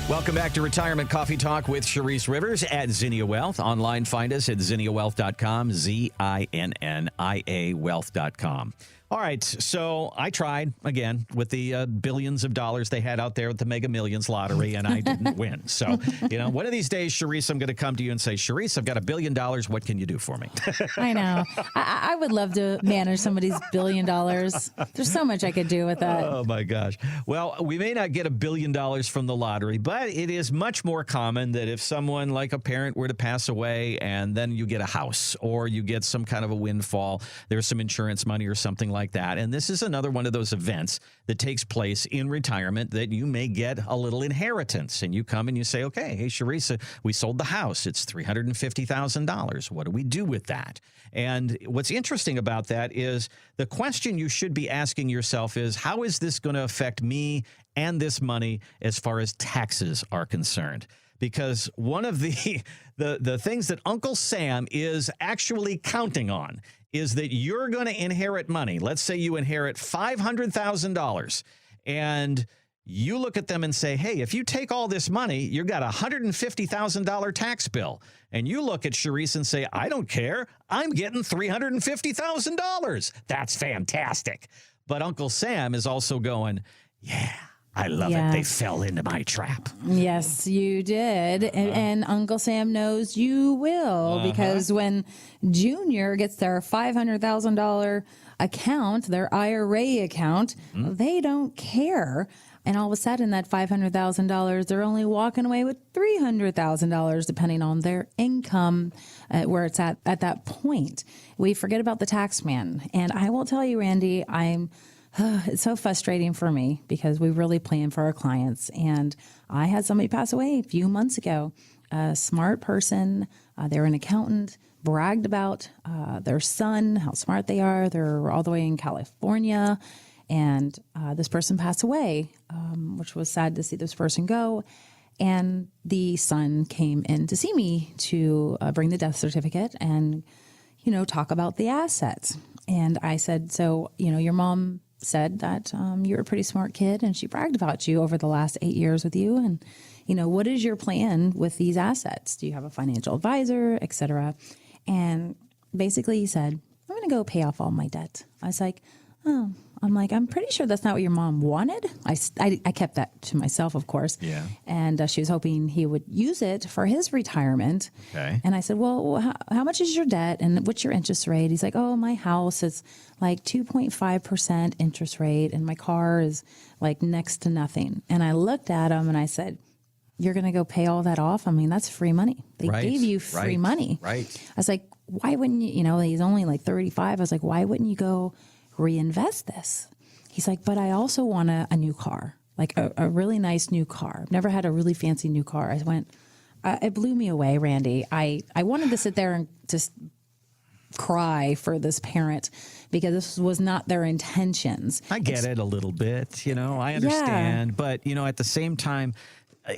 Welcome back to Retirement Coffee Talk with Sharice Rivers at Zinnia Wealth. Online, find us at zinniawealth.com, ZINNIA wealth.com. All right, so I tried, again, with the billions of dollars they had out there with the Mega Millions lottery, and I didn't win. So, one of these days, Sharice, I'm going to come to you and say, Sharice, I've got $1 billion. What can you do for me? I know. I would love to manage somebody's $1 billion. There's so much I could do with that. Oh, my gosh. Well, we may not get $1 billion from the lottery, but it is much more common that if someone like a parent were to pass away and then you get a house or you get some kind of a windfall, there's some insurance money or something like that. And this is another one of those events that takes place in retirement that you may get a little inheritance. And you come and you say, okay, hey, Sharice, we sold the house. It's $350,000. What do we do with that? And what's interesting about that is the question you should be asking yourself is, how is this going to affect me and this money as far as taxes are concerned? Because one of the things that Uncle Sam is actually counting on is that you're going to inherit money. Let's say you inherit $500,000 and you look at them and say, hey, if you take all this money, you've got a $150,000 tax bill. And you look at Sharice and say, I don't care. I'm getting $350,000. That's fantastic. But Uncle Sam is also going, yeah, I love it. They fell into my trap. Yes, you did. And Uncle Sam knows you will, because when Junior gets their $500,000 account, their IRA account, they don't care. And all of a sudden, that $500,000, they're only walking away with $300,000, depending on their income, where it's at that point. We forget about the tax man. And I will tell you, Randy, it's so frustrating for me because we really plan for our clients. And I had somebody pass away a few months ago, a smart person. They're an accountant, bragged about their son, how smart they are. They're all the way in California. And this person passed away, which was sad to see this person go. And the son came in to see me to bring the death certificate and, talk about the assets. And I said, so, your mom said that you're a pretty smart kid and she bragged about you over the last 8 years with you. And, what is your plan with these assets? Do you have a financial advisor, et cetera? And basically he said, I'm going to go pay off all my debt. I was like, oh, I'm pretty sure that's not what your mom wanted. I kept that to myself, of course. Yeah. And she was hoping he would use it for his retirement. Okay. And I said, well, how much is your debt and what's your interest rate? He's like, oh, my house is like 2.5% interest rate and my car is like next to nothing. And I looked at him and I said, you're going to go pay all that off? I mean, that's free money. They gave you free money. Right. I was like, why wouldn't you, he's only like 35. I was like, why wouldn't you go reinvest this? He's like, but I also want a new car, like a really nice new car. I've never had a really fancy new car. I went, it blew me away, Randy. I wanted to sit there and just cry for this parent because this was not their intentions. I get it a little bit, I understand. But, at the same time,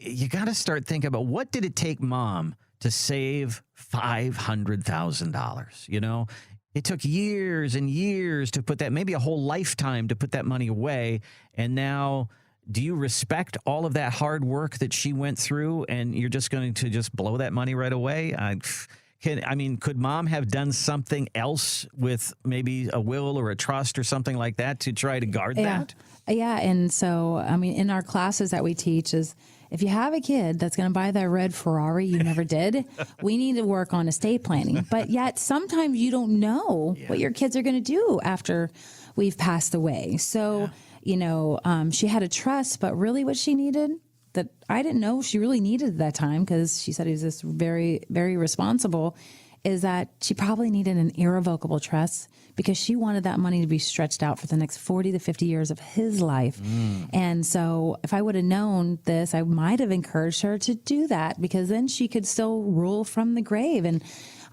you got to start thinking about what did it take mom to save $500,000? It took years and years to put that, maybe a whole lifetime to put that money away. And now, do you respect all of that hard work that she went through and you're just going to just blow that money right away? Could mom have done something else with maybe a will or a trust or something like that to try to guard that? Yeah. And so, in our classes that we teach is, if you have a kid that's going to buy that red Ferrari you never did, we need to work on estate planning. But yet sometimes you don't know what your kids are going to do after we've passed away. So, she had a trust, but really what she needed that I didn't know she really needed at that time, because she said he was this very, very responsible, is that she probably needed an irrevocable trust because she wanted that money to be stretched out for the next 40 to 50 years of his life. And so if I would have known this, I might have encouraged her to do that, because then she could still rule from the grave. And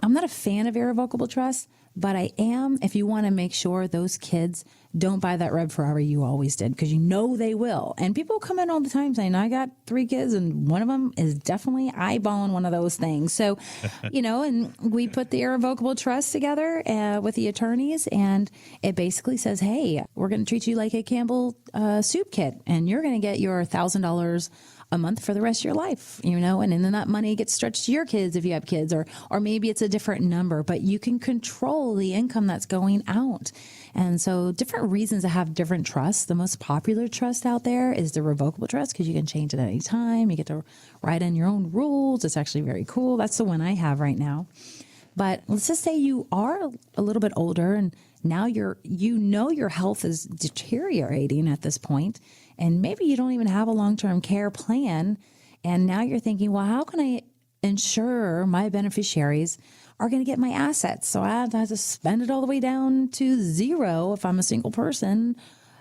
I'm not a fan of irrevocable trust, but I am if you want to make sure those kids don't buy that red Ferrari you always did, because they will. And people come in all the time saying, I got 3 kids and one of them is definitely eyeballing one of those things. So, and we put the irrevocable trust together with the attorneys, and it basically says, hey, we're going to treat you like a Campbell soup kit, and you're going to get your $1,000 a month for the rest of your life, and then that money gets stretched to your kids if you have kids, or maybe it's a different number, but you can control the income that's going out. And so different reasons to have different trusts. The most popular trust out there is the revocable trust, because you can change it at any time. You get to write in your own rules. It's actually very cool. That's the one I have right now. But let's just say you are a little bit older and now your health is deteriorating at this point, and maybe you don't even have a long-term care plan. And now you're thinking, well, how can I ensure my beneficiaries are going to get my assets? So I have to spend it all the way down to zero if I'm a single person,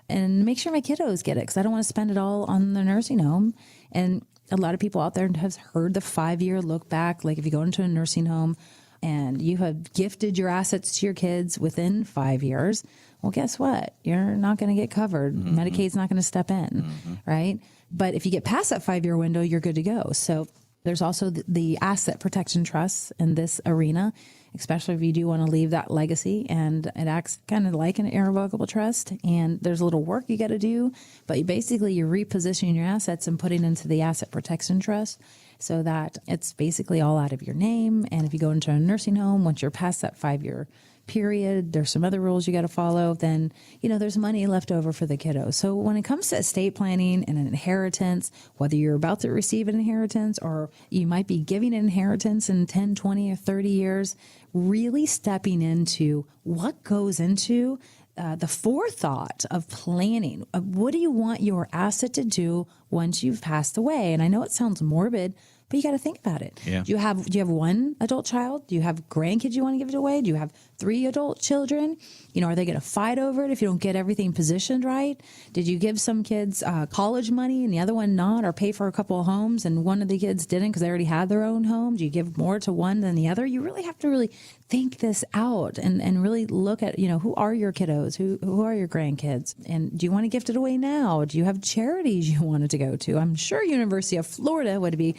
and make sure my kiddos get it, because I don't want to spend it all on the nursing home. And a lot of people out there have heard the 5-year look back. Like if you go into a nursing home and you have gifted your assets to your kids within 5 years, well, guess what? You're not going to get covered. Mm-hmm. Medicaid's not going to step in, right? But if you get past that 5-year window, you're good to go. So there's also the asset protection trusts in this arena, especially if you do want to leave that legacy, and it acts kind of like an irrevocable trust. And there's a little work you got to do, but you're repositioning your assets and putting into the asset protection trust, so that it's basically all out of your name. And if you go into a nursing home, once you're past that 5-year period, there's some other rules you got to follow, then, there's money left over for the kiddos. So when it comes to estate planning and an inheritance, whether you're about to receive an inheritance or you might be giving an inheritance in 10, 20, or 30 years, really stepping into what goes into the forethought of planning. What do you want your asset to do once you've passed away? And I know it sounds morbid, but you got to think about it. Yeah. Do you have one adult child? Do you have grandkids you want to give it away? Do you have 3 adult children? Are they going to fight over it if you don't get everything positioned right? Did you give some kids college money and the other one not, or pay for a couple of homes and one of the kids didn't because they already had their own home? Do you give more to one than the other? You really have to think this out and really look at, who are your kiddos? Who are your grandkids? And do you want to gift it away now? Do you have charities you wanted to go to? I'm sure University of Florida would be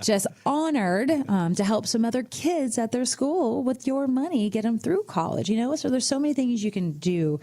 just honored to help some other kids at their school with your money, get them through college, So there's so many things you can do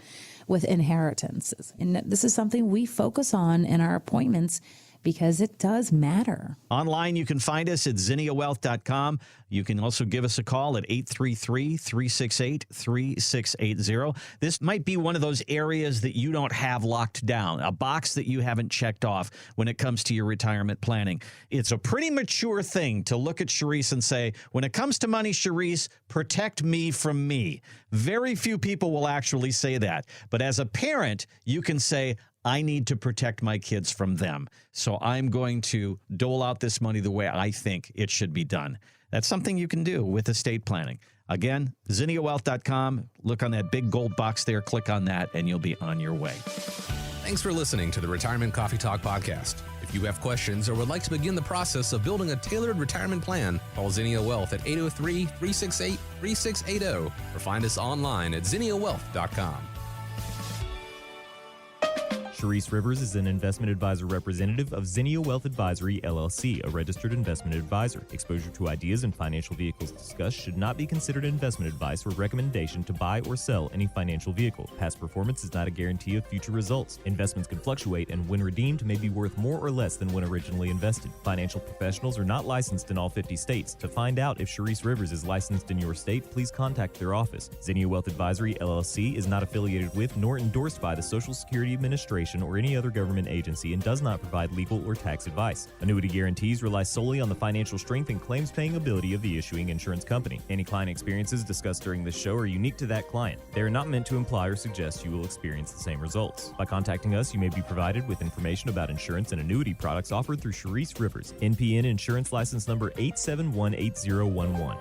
with inheritances. And this is something we focus on in our appointments because it does matter. Online, you can find us at zinniawealth.com. You can also give us a call at 833-368-3680. This might be one of those areas that you don't have locked down, a box that you haven't checked off when it comes to your retirement planning. It's a pretty mature thing to look at Charisse and say, when it comes to money, Charisse, protect me from me. Very few people will actually say that. But as a parent, you can say, I need to protect my kids from them. So I'm going to dole out this money the way I think it should be done. That's something you can do with estate planning. Again, zinniawealth.com. Look on that big gold box there. Click on that, and you'll be on your way. Thanks for listening to the Retirement Coffee Talk podcast. If you have questions or would like to begin the process of building a tailored retirement plan, call Zinnia Wealth at 803-368-3680 or find us online at zinniawealth.com. Charisse Rivers is an investment advisor representative of Zinnia Wealth Advisory, LLC, a registered investment advisor. Exposure to ideas and financial vehicles discussed should not be considered investment advice or recommendation to buy or sell any financial vehicle. Past performance is not a guarantee of future results. Investments can fluctuate and when redeemed may be worth more or less than when originally invested. Financial professionals are not licensed in all 50 states. To find out if Charisse Rivers is licensed in your state, please contact their office. Zinnia Wealth Advisory, LLC is not affiliated with nor endorsed by the Social Security Administration or any other government agency and does not provide legal or tax advice. Annuity guarantees rely solely on the financial strength and claims-paying ability of the issuing insurance company. Any client experiences discussed during this show are unique to that client. They are not meant to imply or suggest you will experience the same results. By contacting us, you may be provided with information about insurance and annuity products offered through Charisse Rivers, NPN Insurance License Number 8718011.